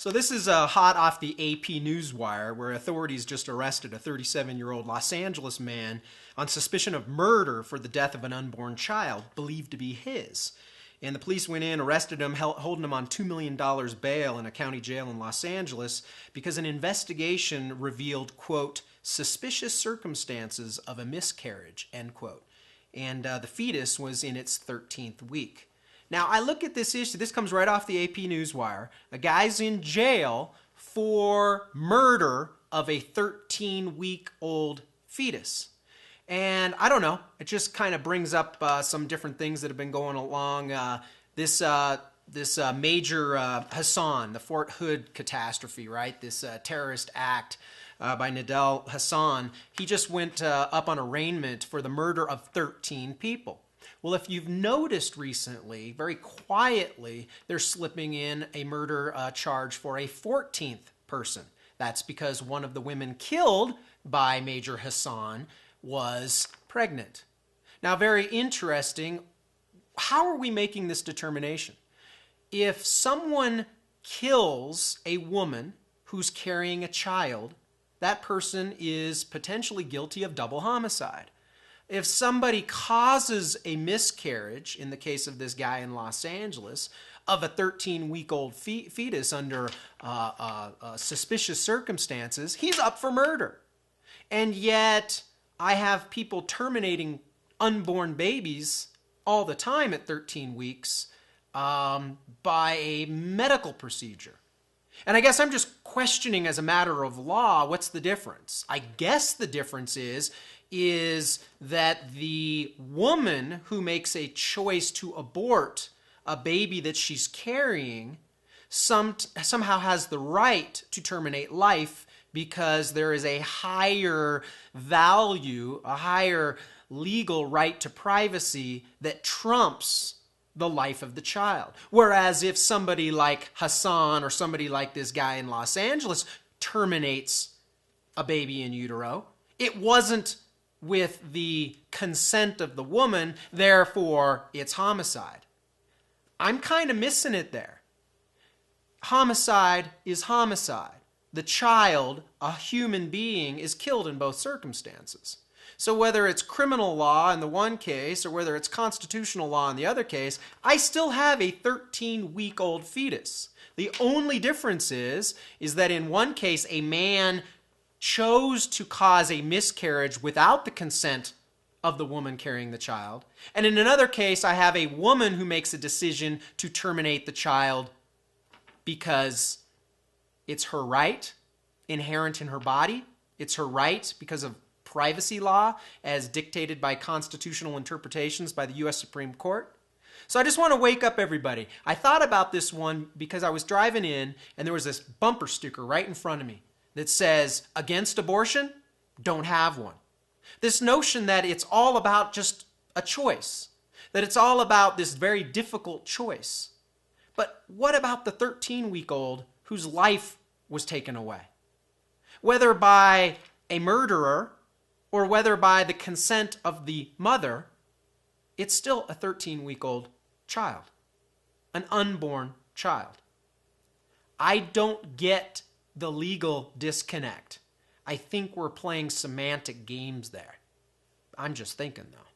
So this is hot off the AP Newswire, where authorities just arrested a 37-year-old Los Angeles man on suspicion of murder for the death of an unborn child, believed to be his. And the police went in, arrested him, holding him on $2 million bail in a county jail in Los Angeles because an investigation revealed, quote, suspicious circumstances of a miscarriage, end quote. And the fetus was in its 13th week. Now, I look at this issue. This comes right off the AP Newswire. A guy's in jail for murder of a 13-week-old fetus. And I don't know. It just kind of brings up some different things that have been going along. This Major Hasan, the Fort Hood catastrophe, right? This terrorist act by Nadal Hasan. He just went up on arraignment for the murder of 13 people. Well, if you've noticed recently, very quietly, they're slipping in a murder charge for a 14th person. That's because one of the women killed by Major Hasan was pregnant. Now, very interesting. How are we making this determination? If someone kills a woman who's carrying a child, that person is potentially guilty of double homicide. If somebody causes a miscarriage, in the case of this guy in Los Angeles, of a 13-week-old fetus under suspicious circumstances, he's up for murder. And yet, I have people terminating unborn babies all the time at 13 weeks by a medical procedure. And I guess I'm just questioning as a matter of law, what's the difference? I guess the difference is that the woman who makes a choice to abort a baby that she's carrying somehow has the right to terminate life because there is a higher value, a higher legal right to privacy that trumps the life of the child. Whereas if somebody like Hasan or somebody like this guy in Los Angeles terminates a baby in utero, it wasn't with the consent of the woman, therefore it's homicide. I'm kind of missing it there. Homicide is homicide. The child, a human being, is killed in both circumstances. So whether it's criminal law in the one case or whether it's constitutional law in the other case, I still have a 13-week-old fetus. The only difference is that in one case, a man chose to cause a miscarriage without the consent of the woman carrying the child. And in another case, I have a woman who makes a decision to terminate the child because it's her right, inherent in her body. It's her right because of privacy law as dictated by constitutional interpretations by the U.S. Supreme Court. So I just want to wake up everybody. I thought about this one because I was driving in and there was this bumper sticker right in front of me that says, against abortion, don't have one. This notion that it's all about just a choice, that it's all about this very difficult choice. But what about the 13-week-old whose life was taken away? Whether by a murderer or whether by the consent of the mother, it's still a 13-week-old child, an unborn child. I don't get the legal disconnect. I think we're playing semantic games there. I'm just thinking, though.